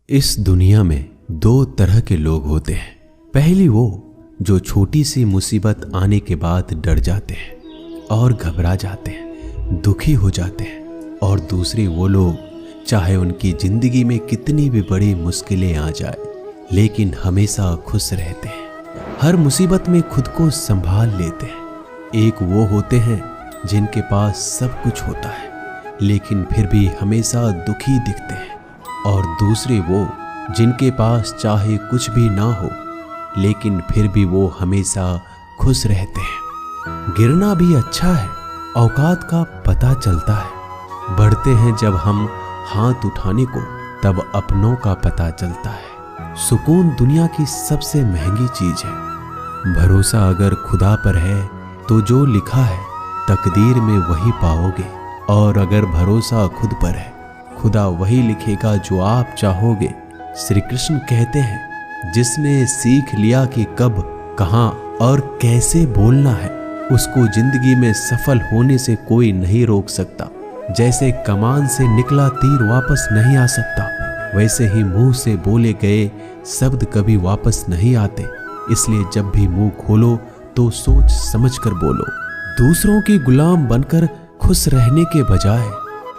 इस दुनिया में दो तरह के लोग होते हैं। पहली वो जो छोटी सी मुसीबत आने के बाद डर जाते हैं और घबरा जाते हैं, दुखी हो जाते हैं। और दूसरे वो लोग चाहे उनकी जिंदगी में कितनी भी बड़ी मुश्किलें आ जाए लेकिन हमेशा खुश रहते हैं, हर मुसीबत में खुद को संभाल लेते हैं। एक वो होते हैं जिनके पास सब कुछ होता है लेकिन फिर भी हमेशा दुखी दिखते हैं, और दूसरे वो जिनके पास चाहे कुछ भी ना हो लेकिन फिर भी वो हमेशा खुश रहते हैं। गिरना भी अच्छा है, औकात का पता चलता है। बढ़ते हैं जब हम हाथ उठाने को तब अपनों का पता चलता है। सुकून दुनिया की सबसे महंगी चीज है। भरोसा अगर खुदा पर है तो जो लिखा है तकदीर में वही पाओगे, और अगर भरोसा खुद पर है खुदा वही लिखेगा जो आप चाहोगे। श्री कृष्ण कहते हैं जिसने सीख लिया कि कब, कहां और कैसे बोलना है उसको जिंदगी में सफल होने से कोई नहीं रोक सकता। जैसे कमान से निकला तीर वापस नहीं आ सकता, वैसे ही मुंह से बोले गए शब्द कभी वापस नहीं आते। इसलिए जब भी मुंह खोलो तो सोच समझ कर बोलो। दूसरों की गुलाम बनकर खुश रहने के बजाय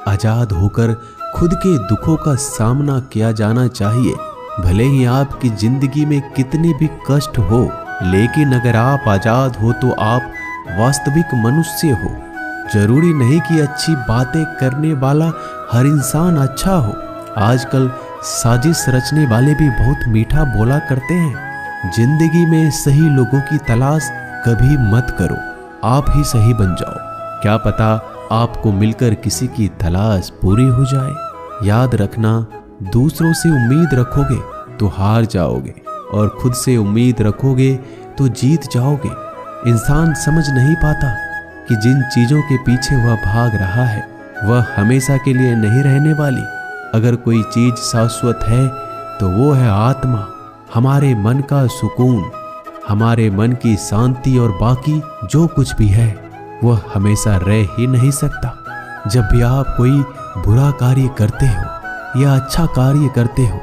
आजाद होकर खुद के दुखों का सामना किया जाना चाहिए। भले ही आपकी जिंदगी में कितने भी कष्ट हो, लेकिन अगर आप आजाद हो तो आप वास्तविक मनुष्य हो। जरूरी नहीं कि अच्छी बातें करने वाला हर इंसान अच्छा हो। आजकल साजिश रचने वाले भी बहुत मीठा बोला करते हैं। जिंदगी में सही लोगों की तलाश कभी मत करो, आप ही सही बन जाओ। क्या पता आपको मिलकर किसी की तलाश पूरी हो जाए। याद रखना, दूसरों से उम्मीद रखोगे तो हार जाओगे, और खुद से उम्मीद रखोगे तो जीत जाओगे। इंसान समझ नहीं पाता कि जिन चीजों के पीछे वह भाग रहा है वह हमेशा के लिए नहीं रहने वाली। अगर कोई चीज शाश्वत है तो वो है आत्मा, हमारे मन का सुकून, हमारे मन की शांति, और बाकी जो कुछ भी है वह हमेशा रह ही नहीं सकता। जब भी आप कोई बुरा कार्य करते हो या अच्छा कार्य करते हो,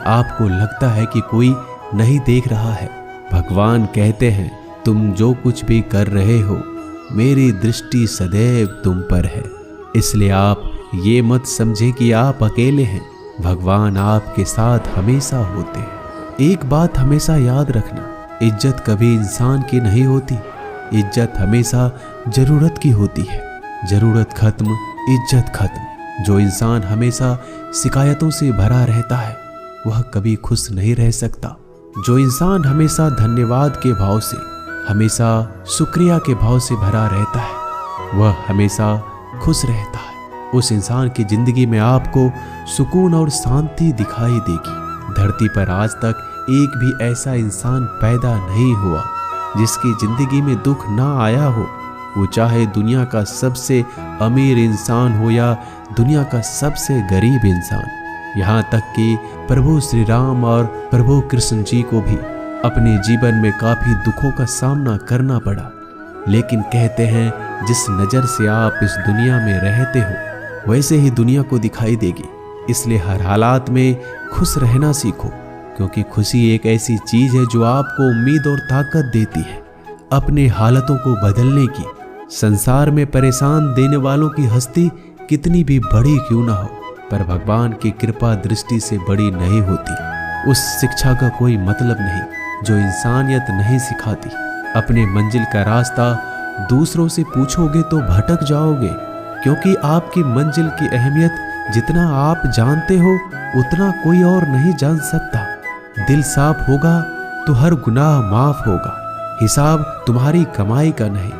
आपको लगता है कि कोई नहीं देख रहा है। भगवान कहते हैं तुम जो कुछ भी कर रहे हो मेरी दृष्टि सदैव तुम पर है। इसलिए आप ये मत समझे कि आप अकेले हैं, भगवान आपके साथ हमेशा होते हैं। एक बात हमेशा याद रखना, इज्जत कभी इंसान की नहीं होती, इज्जत हमेशा जरूरत की होती है। जरूरत खत्म, इज्जत खत्म। जो इंसान हमेशा शिकायतों से भरा रहता है वह कभी खुश नहीं रह सकता। जो इंसान हमेशा धन्यवाद के भाव से, हमेशा शुक्रिया के भाव से भरा रहता है वह हमेशा खुश रहता है। उस इंसान की जिंदगी में आपको सुकून और शांति दिखाई देगी। धरती पर आज तक एक भी ऐसा इंसान पैदा नहीं हुआ जिसकी जिंदगी में दुख ना आया हो। वो चाहे दुनिया का सबसे अमीर इंसान हो या दुनिया का सबसे गरीब इंसान। यहाँ तक कि प्रभु श्री राम और प्रभु कृष्ण जी को भी अपने जीवन में काफी दुखों का सामना करना पड़ा, लेकिन कहते हैं जिस नज़र से आप इस दुनिया में रहते हो वैसे ही दुनिया को दिखाई देगी। इसलिए हर हालात में खुश रहना सीखो, क्योंकि खुशी एक ऐसी चीज है जो आपको उम्मीद और ताकत देती है अपने हालातों को बदलने की। संसार में परेशान देने वालों की हस्ती कितनी भी बड़ी क्यों ना हो, पर भगवान की कृपा दृष्टि से बड़ी नहीं होती। उस शिक्षा का कोई मतलब नहीं जो इंसानियत नहीं सिखाती। अपने मंजिल का रास्ता दूसरों से पूछोगे तो भटक जाओगे, क्योंकि आपकी मंजिल की अहमियत जितना आप जानते हो उतना कोई और नहीं जान सकता। दिल साफ होगा तो हर गुनाह माफ होगा। हिसाब तुम्हारी कमाई का नहीं,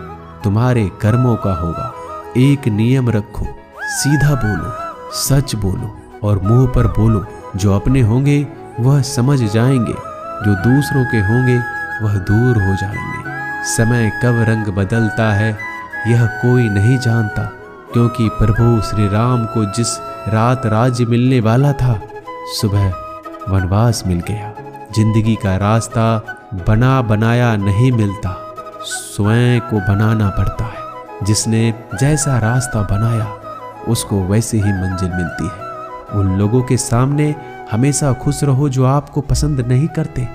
तुम्हारे कर्मों का होगा। एक नियम रखो, सीधा बोलो, सच बोलो और मुंह पर बोलो। जो अपने होंगे वह समझ जाएंगे, जो दूसरों के होंगे वह दूर हो जाएंगे। समय कब रंग बदलता है यह कोई नहीं जानता, क्योंकि प्रभु श्री राम को जिस रात राज्य मिलने वाला था सुबह वनवास मिल गया। जिंदगी का रास्ता बना बनाया नहीं मिलता, स्वयं को बनाना पड़ता है। जिसने जैसा रास्ता बनाया उसको वैसे ही मंजिल मिलती है। उन लोगों के सामने हमेशा खुश रहो जो आपको पसंद नहीं करते,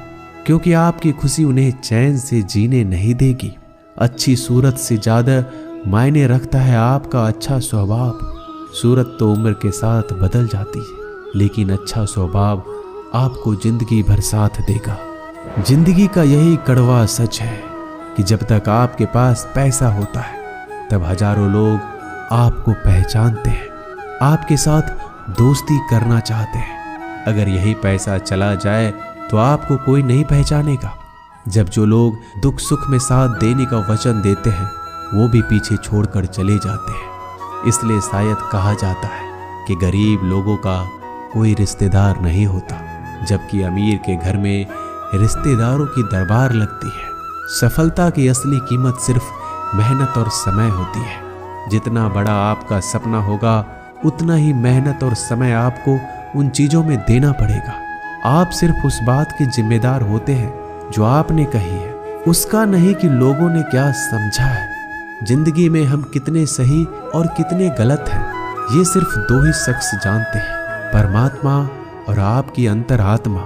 क्योंकि आपकी खुशी उन्हें चैन से जीने नहीं देगी। अच्छी सूरत से ज्यादा मायने रखता है आपका अच्छा स्वभाव। सूरत तो उम्र के साथ बदल जाती है, लेकिन अच्छा स्वभाव आपको जिंदगी भर साथ देगा। जिंदगी का यही कड़वा सच है कि जब तक आपके पास पैसा होता है तब हजारों लोग आपको पहचानते हैं, आपके साथ दोस्ती करना चाहते हैं। अगर यही पैसा चला जाए तो आपको कोई नहीं पहचानेगा। जब जो लोग दुख सुख में साथ देने का वचन देते हैं वो भी पीछे छोड़कर चले जाते हैं। इसलिए शायद कहा जाता है कि गरीब लोगों का कोई रिश्तेदार नहीं होता, जबकि अमीर के घर में रिश्तेदारों की दरबार लगती है। सफलता की असली कीमत सिर्फ मेहनत और समय होती है। जितना बड़ा आपका सपना होगा उतना ही मेहनत और समय आपको उन चीजों में देना पड़ेगा। आप सिर्फ उस बात के जिम्मेदार होते हैं जो आपने कही है, उसका नहीं कि लोगों ने क्या समझा है। जिंदगी में हम कितने सही और कितने गलत हैं ये सिर्फ दो ही शख्स जानते हैं, परमात्मा और आपकी अंतरात्मा।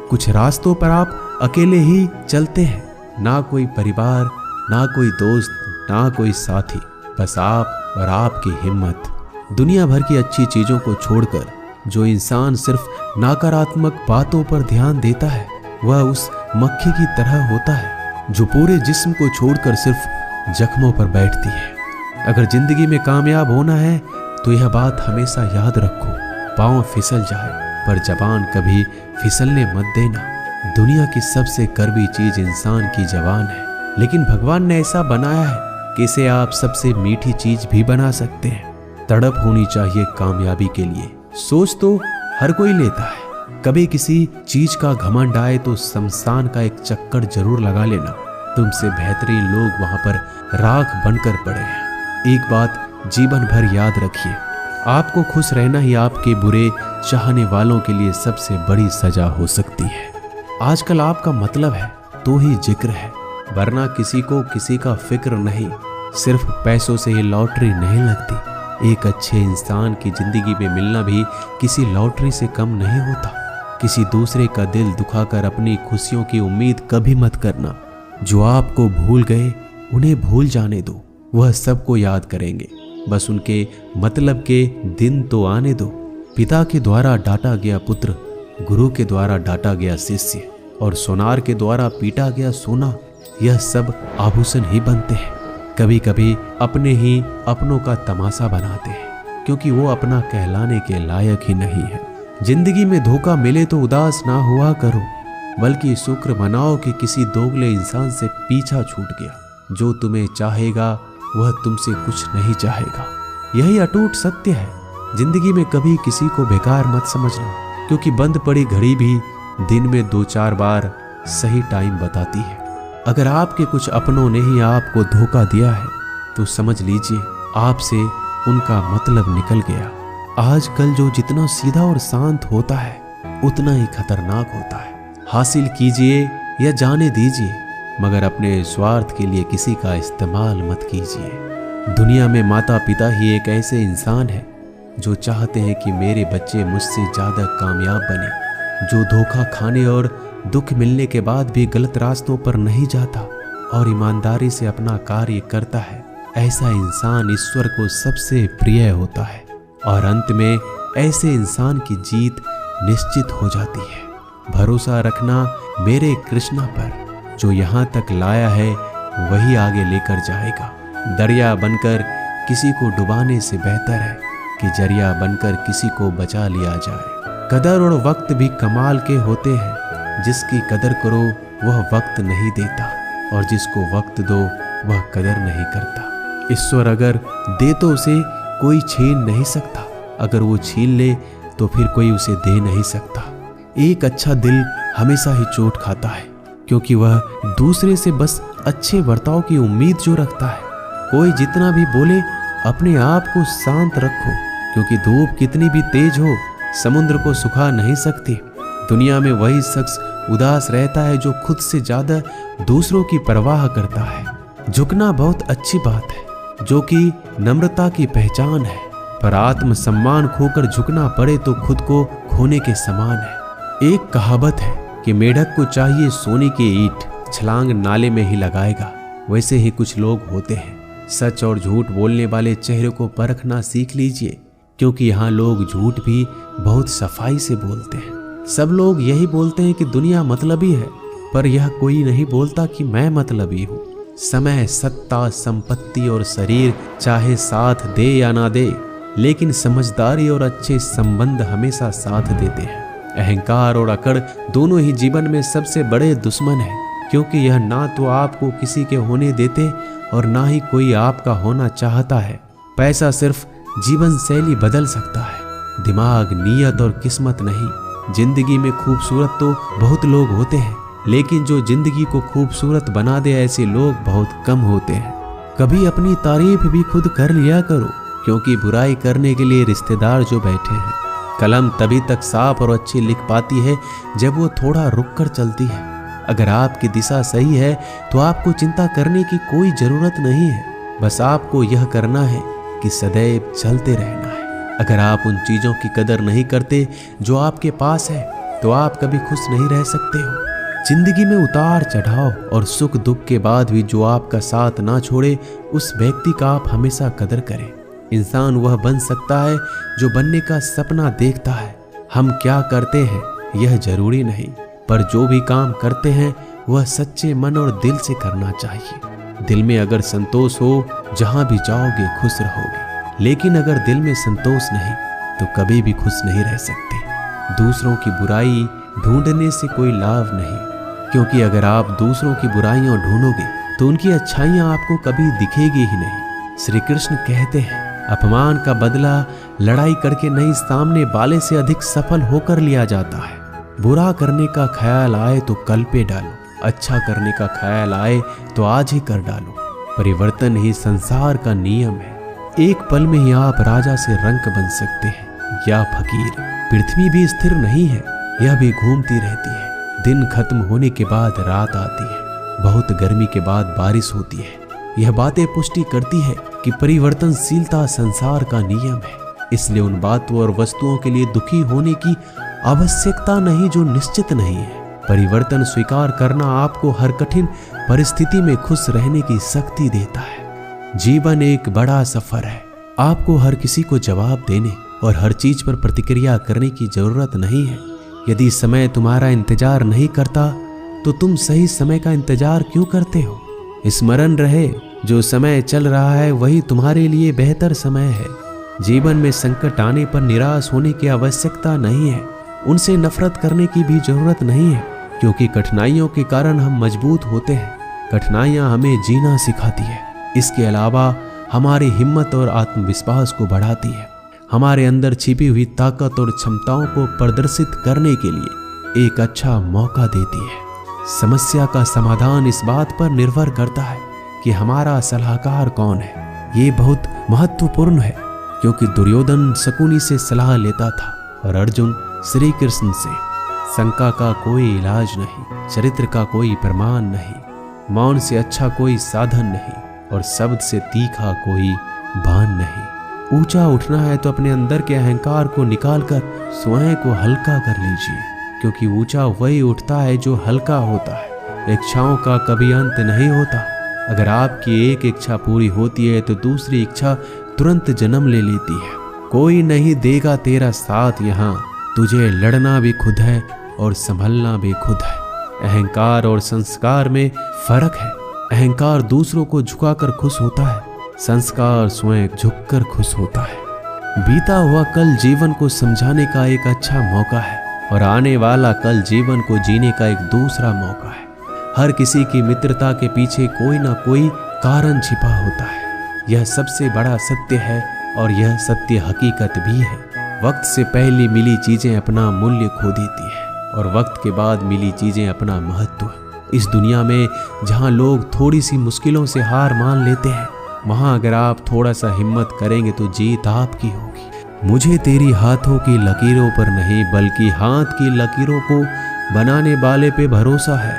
कुछ रास्तों पर आप अकेले ही चलते हैं, ना कोई परिवार, ना कोई दोस्त, ना कोई साथी, बस आप और आपकी हिम्मत। दुनिया भर की अच्छी चीजों को छोड़कर जो इंसान सिर्फ नकारात्मक बातों पर ध्यान देता है वह उस मक्खी की तरह होता है जो पूरे जिस्म को छोड़कर सिर्फ जख्मों पर बैठती है। अगर जिंदगी में कामयाब होना है तो यह बात हमेशा याद रखो, पांव फिसल जाए पर जबान कभी फिसलने मत देना। दुनिया की सबसे कड़वी चीज इंसान की जबान है, लेकिन भगवान ने ऐसा बनाया है कि इसे आप सबसे मीठी चीज भी बना सकते हैं। तड़प होनी चाहिए कामयाबी के लिए। सोच तो हर कोई लेता है, कभी किसी चीज का घमंड आए तो शमशान का एक चक्कर जरूर लगा लेना। तुमसे बेहतरीन लोग वहां पर राख बनकर पड़े हैं। एक बात जीवन भर याद रखिए, आपको खुश रहना ही आपके बुरे चाहने वालों के लिए सबसे बड़ी सजा हो सकती है। आजकल आपका मतलब है तो ही जिक्र है, वरना किसी को किसी का फिक्र नहीं। सिर्फ पैसों से ही लॉटरी नहीं लगती। एक अच्छे इंसान की जिंदगी में मिलना भी किसी लॉटरी से कम नहीं होता। किसी दूसरे का दिल दुखाकर अपनी खुशियों की उम्मीद कभी मत करना। जो आपको भूल गए उन्हें भूल जाने दो, वह सबको याद करेंगे, बस उनके मतलब के दिन तो आने दो। पिता के द्वारा डांटा गया पुत्र, गुरु के द्वारा डांटा गया शिष्य और सोनार के द्वारा पीटा गया सोना, यह सब आभूषण ही बनते हैं। कभी कभी अपने ही अपनों का तमाशा बनाते हैं, क्योंकि वो अपना कहलाने के लायक ही नहीं है। जिंदगी में धोखा मिले तो उदास ना हुआ करो, बल्कि शुक्र मनाओ कि किसी दोगले इंसान से पीछा छूट गया। जो तुम्हें चाहेगा वह तुमसे कुछ नहीं चाहेगा, यही अटूट सत्य है। जिंदगी में कभी किसी को बेकार मत समझना, क्योंकि बंद पड़ी घड़ी भी दिन में 2-4 बार सही टाइम बताती है। अगर आपके कुछ अपनों ने ही आपको धोखा दिया है तो समझ लीजिए आपसे उनका मतलब निकल गया। आजकल जो जितना सीधा और शांत होता है उतना ही खतरनाक होता है। हासिल कीजिए या जाने दीजिए, मगर अपने स्वार्थ के लिए किसी का इस्तेमाल मत कीजिए। दुनिया में माता पिता ही एक ऐसे इंसान है जो चाहते हैं कि मेरे बच्चे मुझसे ज्यादा कामयाब बने। जो धोखा खाने और दुख मिलने के बाद भी गलत रास्तों पर नहीं जाता और ईमानदारी से अपना कार्य करता है, ऐसा इंसान ईश्वर को सबसे प्रिय होता है। और अंत में ऐसे इंसान की जीत निश्चित हो जाती है। भरोसा रखना मेरे कृष्णा पर, जो यहाँ तक लाया है वही आगे लेकर जाएगा। दरिया बनकर किसी को डुबाने से बेहतर है कि जरिया बनकर किसी को बचा लिया जाए। कदर और वक्त भी कमाल के होते हैं। जिसकी कदर करो वह वक्त नहीं देता, और जिसको वक्त दो वह कदर नहीं करता। ईश्वर अगर दे तो उसे कोई छीन नहीं सकता, अगर वो छीन ले तो फिर कोई उसे दे नहीं सकता। एक अच्छा दिल हमेशा ही चोट खाता है, क्योंकि वह दूसरे से बस अच्छे बर्ताव की उम्मीद जो रखता है। कोई जितना भी बोले अपने आप को शांत रखो, क्योंकि धूप कितनी भी तेज हो समुद्र को सुखा नहीं सकती। दुनिया में वही शख्स उदास रहता है जो खुद से ज्यादा दूसरों की परवाह करता है। झुकना बहुत अच्छी बात है, जो कि नम्रता की पहचान है, पर आत्मसम्मान खोकर झुकना पड़े तो खुद को खोने के समान है। एक कहावत है कि मेढक को चाहिए सोने की ईंट, छलांग नाले में ही लगाएगा। वैसे ही कुछ लोग होते हैं। सच और झूठ बोलने वाले चेहरे को परखना सीख लीजिए, क्योंकि यहाँ लोग झूठ भी बहुत सफाई से बोलते हैं। सब लोग यही बोलते हैं कि दुनिया मतलबी है, पर यह कोई नहीं बोलता कि मैं मतलबी हूँ। समय, सत्ता, संपत्ति और शरीर चाहे साथ दे या ना दे, लेकिन समझदारी और अच्छे संबंध हमेशा साथ देते हैं। अहंकार और अकड़ दोनों ही जीवन में सबसे बड़े दुश्मन हैं, क्योंकि यह ना तो आपको किसी के होने देते और ना ही कोई आपका होना चाहता है। पैसा सिर्फ जीवन शैली बदल सकता है, दिमाग, नीयत और किस्मत नहीं। जिंदगी में खूबसूरत तो बहुत लोग होते हैं, लेकिन जो जिंदगी को खूबसूरत बना दे ऐसे लोग बहुत कम होते हैं। कभी अपनी तारीफ भी खुद कर लिया करो, क्योंकि बुराई करने के लिए रिश्तेदार जो बैठे हैं। कलम तभी तक साफ और अच्छी लिख पाती है जब वो थोड़ा रुक कर चलती है। अगर आपकी दिशा सही है तो आपको चिंता करने की कोई जरूरत नहीं है। बस आपको यह करना है कि सदैव चलते रहना है। अगर आप उन चीजों की कदर नहीं करते जो आपके पास है, तो आप कभी खुश नहीं रह सकते हो। जिंदगी में उतार चढ़ाव और सुख दुख के बाद भी जो आपका साथ ना छोड़े, उस व्यक्ति का आप हमेशा कदर करें। इंसान वह बन सकता है जो बनने का सपना देखता है। हम क्या करते हैं यह जरूरी नहीं, पर जो भी काम करते हैं वह सच्चे मन और दिल से करना चाहिए। दिल में अगर संतोष हो, जहां भी जाओगे खुश रहोगे। लेकिन अगर दिल में संतोष नहीं तो कभी भी खुश नहीं रह सकते। दूसरों की बुराई ढूंढने से कोई लाभ नहीं, क्योंकि अगर आप दूसरों की बुराइयां ढूंढोगे तो उनकी अच्छाइयां आपको कभी दिखेगी ही नहीं। श्री कृष्ण कहते हैं, अपमान का बदला लड़ाई करके नहीं, सामने वाले से अधिक सफल होकर लिया जाता है। बुरा करने का ख्याल आए तो कल पे डालो, अच्छा करने का ख्याल आए तो आज ही कर डालो। परिवर्तन ही संसार का नियम है। एक पल में ही आप राजा से रंक बन सकते हैं या फकीर। पृथ्वी भी स्थिर नहीं है, यह भी घूमती रहती है। दिन खत्म होने के बाद रात आती है, बहुत गर्मी के बाद बारिश होती है। यह बातें पुष्टि करती है कि परिवर्तनशीलता संसार का नियम है। इसलिए उन बातों और वस्तुओं के लिए दुखी होने की आवश्यकता नहीं जो निश्चित नहीं है। परिवर्तन स्वीकार करना आपको हर कठिन परिस्थिति में खुश रहने की शक्ति देता है। जीवन एक बड़ा सफर है। आपको हर किसी को जवाब देने और हर चीज पर प्रतिक्रिया करने की जरूरत नहीं है। यदि समय तुम्हारा इंतजार नहीं करता तो तुम सही समय का इंतजार क्यों करते हो? स्मरण रहे, जो समय चल रहा है वही तुम्हारे लिए बेहतर समय है। जीवन में संकट आने पर निराश होने की आवश्यकता नहीं है। उनसे नफरत करने की भी जरूरत नहीं है, क्योंकि कठिनाइयों के कारण हम मजबूत होते हैं। कठिनाइयां हमें जीना सिखाती है। इसके अलावा हमारी हिम्मत और आत्मविश्वास को बढ़ाती है। हमारे अंदर छिपी हुई ताकत और क्षमताओं को प्रदर्शित करने के लिए एक अच्छा मौका देती है। समस्या का समाधान इस बात पर निर्भर करता है कि हमारा सलाहकार कौन है। ये बहुत महत्वपूर्ण है, क्योंकि दुर्योधन शकुनी से सलाह लेता था और अर्जुन श्री कृष्ण से। शंका का कोई इलाज नहीं, चरित्र का कोई प्रमाण नहीं, मौन से अच्छा कोई साधन नहीं और शब्द से तीखा कोई बाण नहीं। ऊंचा उठना है तो अपने अंदर के अहंकार को निकालकर स्वयं को हल्का कर लीजिए, क्योंकि ऊंचा वही उठता है जो हल्का होता है। इच्छाओं का कभी अंत नहीं होता। अगर आपकी एक इच्छा पूरी होती है तो दूसरी इच्छा तुरंत जन्म ले लेती है। कोई नहीं देगा तेरा साथ यहाँ, तुझे लड़ना भी खुद है और संभलना भी खुद है। अहंकार और संस्कार में फर्क है। अहंकार दूसरों को झुकाकर खुश होता है, संस्कार स्वयं झुककर खुश होता है। बीता हुआ कल जीवन को समझाने का एक अच्छा मौका है और आने वाला कल जीवन को जीने का एक दूसरा मौका है। हर किसी की मित्रता के पीछे कोई ना कोई कारण छिपा होता है। यह सबसे बड़ा सत्य है और यह सत्य हकीकत भी है। वक्त से पहले मिली चीजें अपना मूल्य खो देती है और वक्त के बाद मिली चीजें अपना महत्व। इस दुनिया में जहां लोग थोड़ी सी मुश्किलों से हार मान लेते हैं, वहां अगर आप थोड़ा सा हिम्मत करेंगे तो जीत आपकी होगी। मुझे तेरी हाथों की लकीरों पर नहीं, बल्कि हाथ की लकीरों को बनाने वाले पे भरोसा है।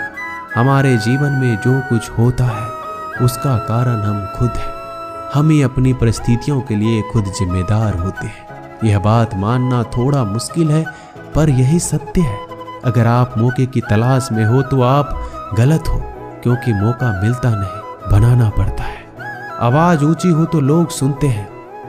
हमारे जीवन में जो कुछ होता है उसका कारण हम खुद हैं। हम ही अपनी परिस्थितियों के लिए खुद जिम्मेदार होते हैं। यह बात मानना थोड़ा मुश्किल है, पर यही सत्य है। अगर आप मौके की तलाश में हो तो आप गलत हो, क्योंकि मौका मिलता नहीं, बनाना पड़ता है। आवाज ऊंची हो तो लोग सुनते हैं,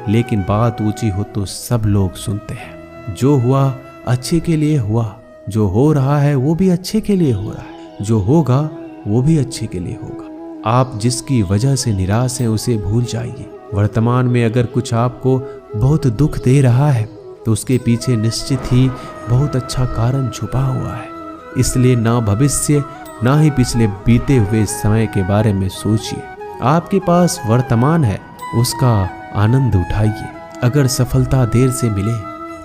लेकिन बात ऊंची हो तो सब लोग सुनते हैं। जो हुआ अच्छे के लिए हुआ, जो हो रहा है वो भी अच्छे के लिए हो रहा है, जो होगा वो भी अच्छे के लिए होगा। आप जिसकी वजह से निराश हैं उसे भूल जाइए। वर्तमान में अगर कुछ आपको बहुत दुख दे रहा है तो उसके पीछे निश्चित ही बहुत अच्छा कारण छुपा हुआ है। इसलिए ना भविष्य ना ही पिछले बीते हुए समय के बारे में सोचिए। आपके पास वर्तमान है, उसका आनंद उठाइए। अगर सफलता देर से मिले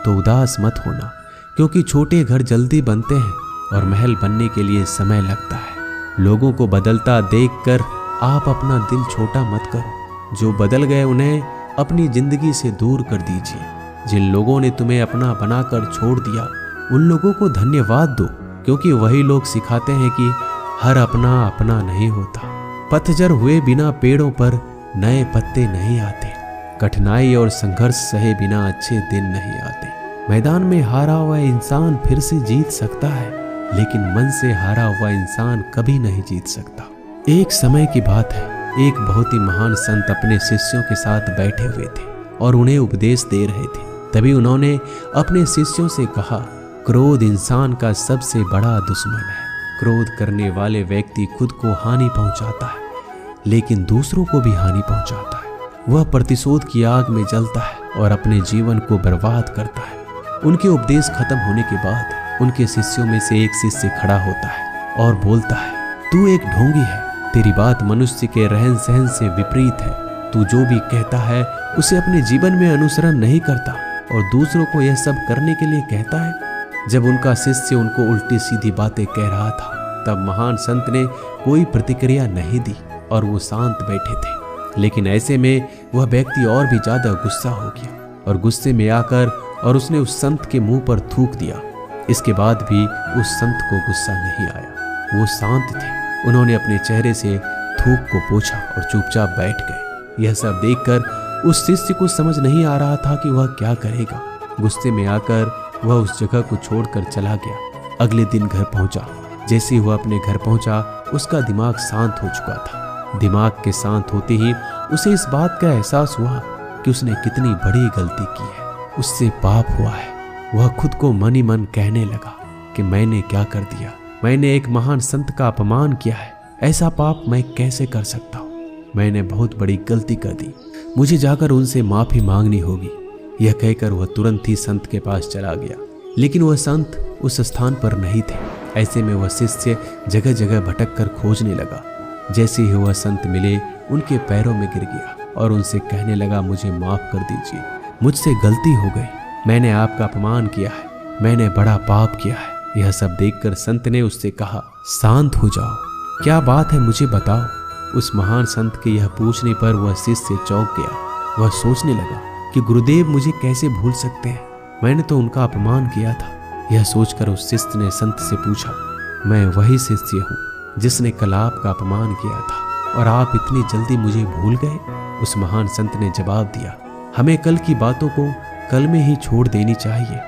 तो उदास मत होना, क्योंकि छोटे घर जल्दी बनते हैं और महल बनने के लिए समय लगता है। लोगों को बदलता देखकर आप अपना दिल छोटा मत करो। जो बदल गए उन्हें अपनी जिंदगी से दूर कर दीजिए। जिन लोगों ने तुम्हें अपना बनाकर छोड़ दिया उन लोगों को धन्यवाद दो, क्योंकि वही लोग सिखाते हैं कि हर अपना अपना नहीं होता। पतझड़ हुए बिना पेड़ों पर नए पत्ते नहीं आते। कठिनाई और संघर्ष सहे बिना अच्छे दिन नहीं आते। मैदान में हारा हुआ इंसान फिर से जीत सकता है, लेकिन मन से हारा हुआ इंसान कभी नहीं जीत सकता। एक समय की बात है, एक बहुत ही महान संत अपने शिष्यों के साथ बैठे हुए थे और उन्हें उपदेश दे रहे थे। तभी उन्होंने अपने शिष्यों से कहा, क्रोध इंसान का सबसे बड़ा दुश्मन है। क्रोध करने वाले व्यक्ति खुद को हानि पहुंचाता है, लेकिन दूसरों को भी हानि पहुंचाता है। वह प्रतिशोध की आग में जलता है और अपने जीवन को बर्बाद करता है। उनके उपदेश खत्म होने के बाद उनके शिष्यों में से एक शिष्य खड़ा होता है और बोलता है, तू एक ढोंगी है। तेरी बात मनुष्य के रहन सहन से विपरीत है। तू जो भी कहता है उसे अपने जीवन में अनुसरण नहीं करता और दूसरों को यह सब करने के लिए कहता है। जब उनका शिष्य उनको उल्टी सीधी बातें कह रहा था, तब महान संत ने कोई प्रतिक्रिया नहीं दी और वो शांत बैठे थे। लेकिन ऐसे में वह व्यक्ति और भी ज्यादा गुस्सा हो गया और गुस्से में आकर और उसने उस संत के मुंह पर थूक दिया। इसके बाद भी उस संत को गुस्सा नहीं आया। वो शांत थे। उन्होंने अपने चेहरे से थूक को पोंछा और चुपचाप बैठ गए। यह सब देखकर उस शिष्य को समझ नहीं आ रहा था कि वह क्या करेगा। गुस्से में आकर वह उस जगह को छोड़कर चला गया। अगले दिन घर पहुंचा। जैसे ही वह अपने घर पहुंचा, उसका दिमाग शांत हो चुका था। दिमाग के शांत होते ही उसे इस बात का एहसास हुआ कि उसने कितनी बड़ी गलती की है। उससे पाप हुआ है। वह खुद को मन ही मन कहने लगा कि मैंने क्या कर दिया। मैंने एक महान संत का अपमान किया है। ऐसा पाप मैं कैसे कर सकता हूँ। मैंने बहुत बड़ी गलती कर दी। मुझे जाकर उनसे माफी मांगनी होगी। यह कहकर वह तुरंत ही संत के पास चला गया, लेकिन वह संत उस स्थान पर नहीं थे। ऐसे में वह शिष्य जगह जगह भटक कर खोजने लगा। जैसे ही वह संत मिले, उनके पैरों में गिर गया और उनसे कहने लगा, मुझे माफ कर दीजिए, मुझसे गलती हो गई। मैंने आपका अपमान किया है। मैंने बड़ा पाप किया है। यह सब देखकर संत ने उससे कहा, शांत हो जाओ, क्या बात है मुझे बताओ। उस महान संत के यह पूछने पर वह शिष्य चौंक गया। वह सोचने लगा कि गुरुदेव मुझे कैसे भूल सकते हैं, मैंने तो उनका अपमान किया था। यह सोचकर उस शिष्य ने संत से पूछा, मैं वही शिष्य हूँ जिसने कल आपका अपमान किया था और आप इतनी जल्दी मुझे भूल गए। उस महान संत ने जवाब दिया, हमें कल की बातों को कल में ही छोड़ देनी चाहिए।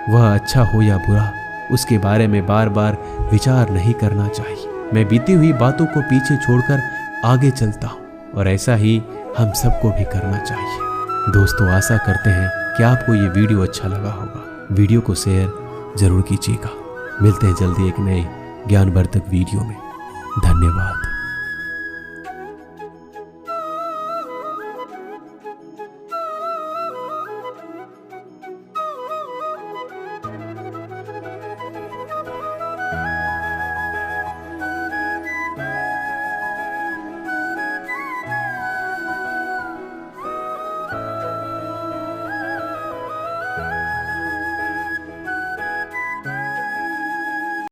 वह अच्छा हो या बुरा, उसके बारे में बार बार विचार नहीं करना चाहिए। मैं बीती हुई बातों को पीछे छोड़कर आगे चलता हूँ और ऐसा ही हम सबको भी करना चाहिए। दोस्तों, आशा करते हैं कि आपको ये वीडियो अच्छा लगा होगा। वीडियो को शेयर जरूर कीजिएगा। मिलते हैं जल्दी एक नए ज्ञानवर्धक वीडियो में। धन्यवाद।